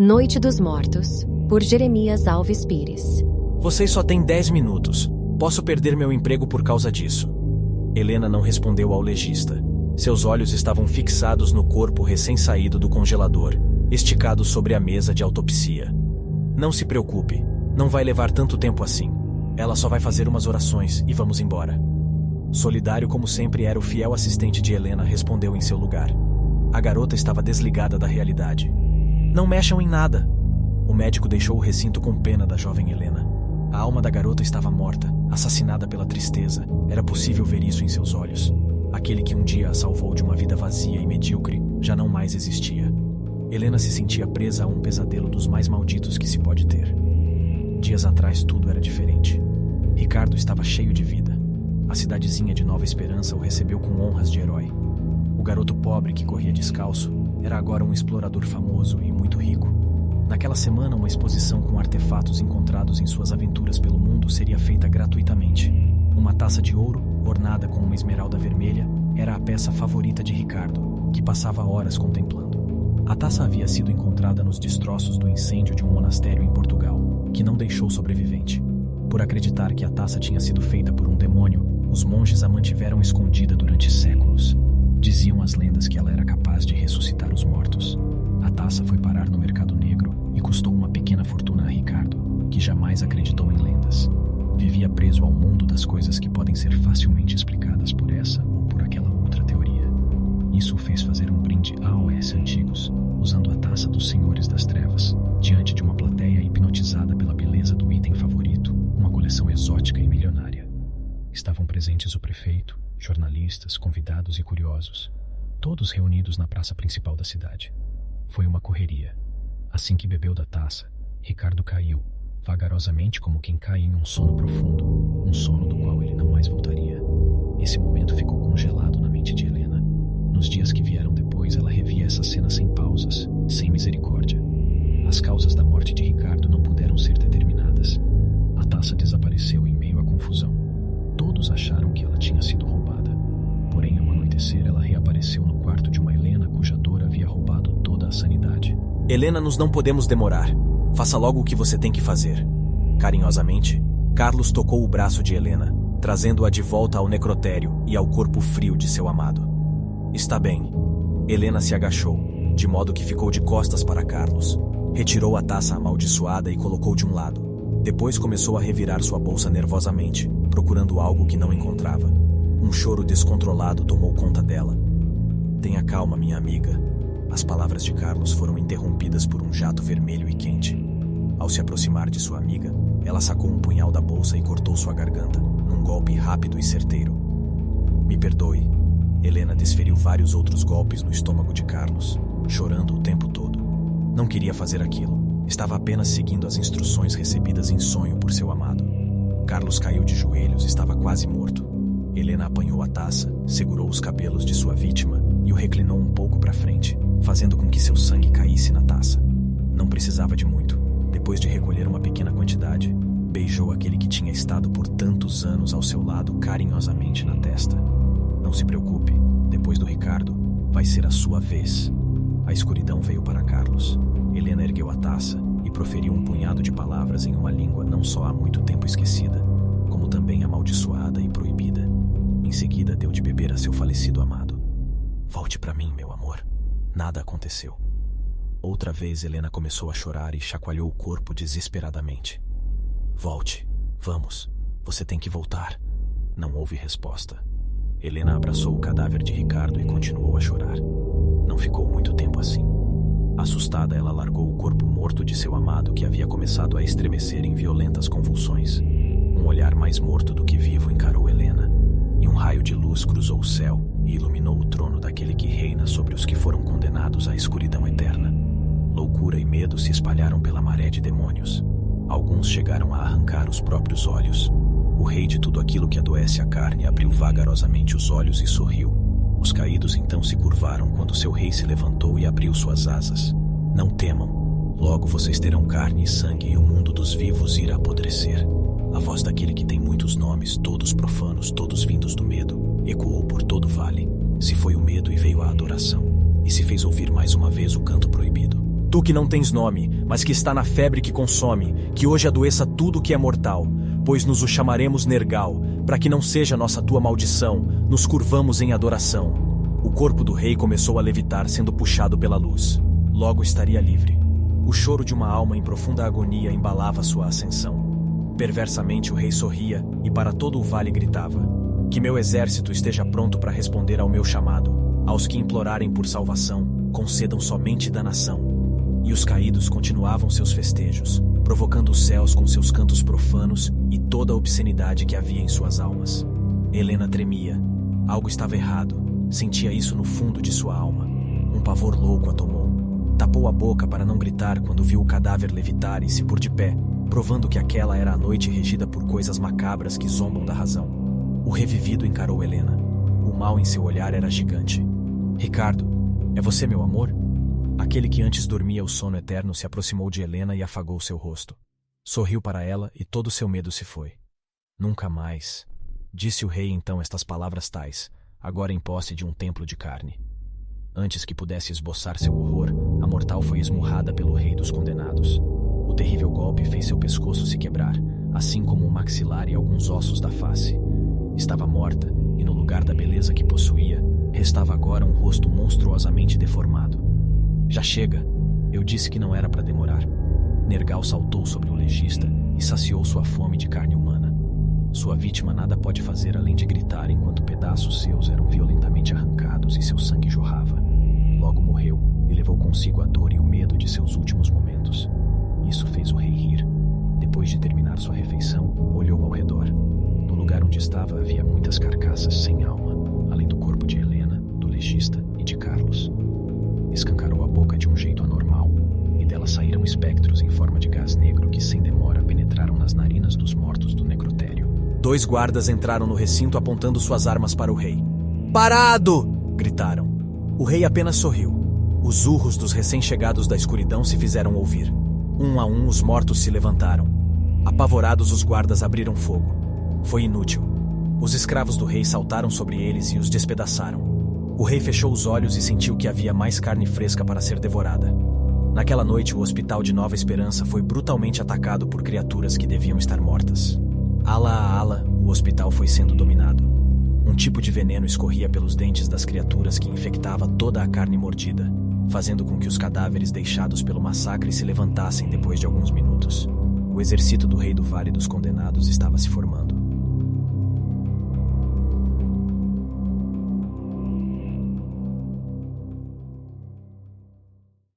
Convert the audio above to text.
Noite dos Mortos, por Jeremias Alves Pires. Vocês só têm 10 minutos. Posso perder meu emprego por causa disso. Helena não respondeu ao legista. Seus olhos estavam fixados no corpo recém-saído do congelador, esticado sobre a mesa de autopsia. Não se preocupe, não vai levar tanto tempo assim. Ela só vai fazer umas orações e vamos embora. Solidário como sempre era o fiel assistente de Helena, respondeu em seu lugar. A garota estava desligada da realidade. Não mexam em nada. O médico deixou o recinto com pena da jovem Helena. A alma da garota estava morta, assassinada pela tristeza. Era possível ver isso em seus olhos. Aquele que um dia a salvou de uma vida vazia e medíocre já não mais existia. Helena se sentia presa a um pesadelo dos mais malditos que se pode ter. Dias atrás tudo era diferente. Ricardo estava cheio de vida. A cidadezinha de Nova Esperança o recebeu com honras de herói. O garoto pobre que corria descalço era agora um explorador famoso e muito rico. Naquela semana, uma exposição com artefatos encontrados em suas aventuras pelo mundo seria feita gratuitamente. Uma taça de ouro, ornada com uma esmeralda vermelha, era a peça favorita de Ricardo, que passava horas contemplando. A taça havia sido encontrada nos destroços do incêndio de um monastério em Portugal, que não deixou sobrevivente. Por acreditar que a taça tinha sido feita por um demônio, os monges a mantiveram escondida durante séculos. Diziam as lendas que ela era capaz de ressuscitar os mortos. A taça foi parar no mercado negro e custou uma pequena fortuna a Ricardo, que jamais acreditou em lendas. Vivia preso ao mundo das coisas que podem ser facilmente explicadas por essa ou por aquela outra teoria. Isso o fez fazer um brinde a AOS antigos, usando a taça dos Senhores das Trevas, diante de uma plateia hipnotizada pela beleza do item favorito, uma coleção exótica e milionária. Estavam presentes o prefeito, jornalistas, convidados e curiosos, todos reunidos na praça principal da cidade. Foi uma correria. Assim que bebeu da taça, Ricardo caiu, vagarosamente como quem cai em um sono profundo, um sono do qual ele não mais voltaria. Esse momento ficou congelado na mente de Helena. Nos dias que vieram depois, ela revia essa cena sem pausas, sem misericórdia. As causas da morte de Ricardo não puderam ser determinadas. A taça desapareceu em meio à confusão. Todos acharam que ela tinha sido roubada. Porém, ao anoitecer, ela reapareceu no quarto de uma Helena cuja dor havia roubado toda a sanidade. Helena, nós não podemos demorar. Faça logo o que você tem que fazer. Carinhosamente, Carlos tocou o braço de Helena, trazendo-a de volta ao necrotério e ao corpo frio de seu amado. Está bem. Helena se agachou, de modo que ficou de costas para Carlos. Retirou a taça amaldiçoada e colocou de um lado. Depois começou a revirar sua bolsa nervosamente, procurando algo que não encontrava. Um choro descontrolado tomou conta dela. Tenha calma, minha amiga. As palavras de Carlos foram interrompidas por um jato vermelho e quente. Ao se aproximar de sua amiga, ela sacou um punhal da bolsa e cortou sua garganta, num golpe rápido e certeiro. Me perdoe. Helena desferiu vários outros golpes no estômago de Carlos, chorando o tempo todo. Não queria fazer aquilo. Estava apenas seguindo as instruções recebidas em sonho por seu amado. Carlos caiu de joelhos, estava quase morto. Helena apanhou a taça, segurou os cabelos de sua vítima e o reclinou um pouco para frente, fazendo com que seu sangue caísse na taça. Não precisava de muito. Depois de recolher uma pequena quantidade, beijou aquele que tinha estado por tantos anos ao seu lado carinhosamente na testa. Não se preocupe, depois do Ricardo, vai ser a sua vez. A escuridão veio para Carlos. Helena ergueu a taça e proferiu um punhado de palavras em uma língua não só há muito tempo esquecida, como também amaldiçoada e proibida. Em seguida, deu de beber a seu falecido amado. Volte para mim, meu amor. Nada aconteceu. Outra vez, Helena começou a chorar e chacoalhou o corpo desesperadamente. Volte. Vamos. Você tem que voltar. Não houve resposta. Helena abraçou o cadáver de Ricardo e continuou a chorar. Não ficou muito tempo assim. Assustada, ela largou o corpo morto de seu amado, que havia começado a estremecer em violentas convulsões. Um olhar mais morto do que vivo encarou Helena, e um raio de luz cruzou o céu e iluminou o trono daquele que reina sobre os que foram condenados à escuridão eterna. Loucura e medo se espalharam pela maré de demônios. Alguns chegaram a arrancar os próprios olhos. O rei de tudo aquilo que adoece a carne abriu vagarosamente os olhos e sorriu. Os caídos então se curvaram quando seu rei se levantou e abriu suas asas. Não temam. Logo vocês terão carne e sangue e o mundo dos vivos irá apodrecer. A voz daquele que tem muitos nomes, todos profanos, todos vindos do medo, ecoou por todo o vale. Se foi o medo e veio a adoração, e se fez ouvir mais uma vez o canto proibido. Tu que não tens nome, mas que está na febre que consome, que hoje adoeça tudo que é mortal, pois nos o chamaremos Nergal, para que não seja nossa tua maldição, nos curvamos em adoração. O corpo do rei começou a levitar, sendo puxado pela luz. Logo estaria livre. O choro de uma alma em profunda agonia embalava sua ascensão. Perversamente o rei sorria e para todo o vale gritava: que meu exército esteja pronto para responder ao meu chamado. Aos que implorarem por salvação, concedam somente danação. E os caídos continuavam seus festejos, provocando os céus com seus cantos profanos e toda a obscenidade que havia em suas almas. Helena tremia. Algo estava errado. Sentia isso no fundo de sua alma. Um pavor louco a tomou. Tapou a boca para não gritar quando viu o cadáver levitar e se pôr de pé, provando que aquela era a noite regida por coisas macabras que zombam da razão. O revivido encarou Helena. O mal em seu olhar era gigante. Ricardo, é você, meu amor? Aquele que antes dormia o sono eterno se aproximou de Helena e afagou seu rosto. Sorriu para ela e todo seu medo se foi. Nunca mais. Disse o rei então estas palavras tais, agora em posse de um templo de carne. Antes que pudesse esboçar seu horror, a mortal foi esmurrada pelo rei dos condenados. O terrível golpe fez seu pescoço se quebrar, assim como o maxilar e alguns ossos da face. Estava morta, e no lugar da beleza que possuía, restava agora um rosto monstruosamente deformado. Já chega, eu disse que não era para demorar. Nergal saltou sobre o legista e saciou sua fome de carne humana. Sua vítima nada pode fazer além de gritar enquanto pedaços seus eram violentamente arrancados e seu sangue jorrava. Logo morreu e levou consigo a dor e o medo de seus últimos momentos. Isso fez o rei rir. Depois de terminar sua refeição, olhou ao redor. No lugar onde estava havia muitas carcaças sem alma, além do corpo de Helena, do legista e de Carlos. Escancarou a boca de um jeito anormal, e dela saíram espectros em forma de gás negro que sem demora penetraram nas narinas dos mortos do necrotério. 2 guardas entraram no recinto apontando suas armas para o rei. "Parado!" gritaram. O rei apenas sorriu. Os urros dos recém-chegados da escuridão se fizeram ouvir. Um a um os mortos se levantaram. Apavorados os guardas abriram fogo. Foi inútil. Os escravos do rei saltaram sobre eles e os despedaçaram. O rei fechou os olhos e sentiu que havia mais carne fresca para ser devorada. Naquela noite, o hospital de Nova Esperança foi brutalmente atacado por criaturas que deviam estar mortas. Ala a ala, o hospital foi sendo dominado. Um tipo de veneno escorria pelos dentes das criaturas que infectava toda a carne mordida, fazendo com que os cadáveres deixados pelo massacre se levantassem depois de alguns minutos. O exército do rei do Vale dos Condenados estava se formando.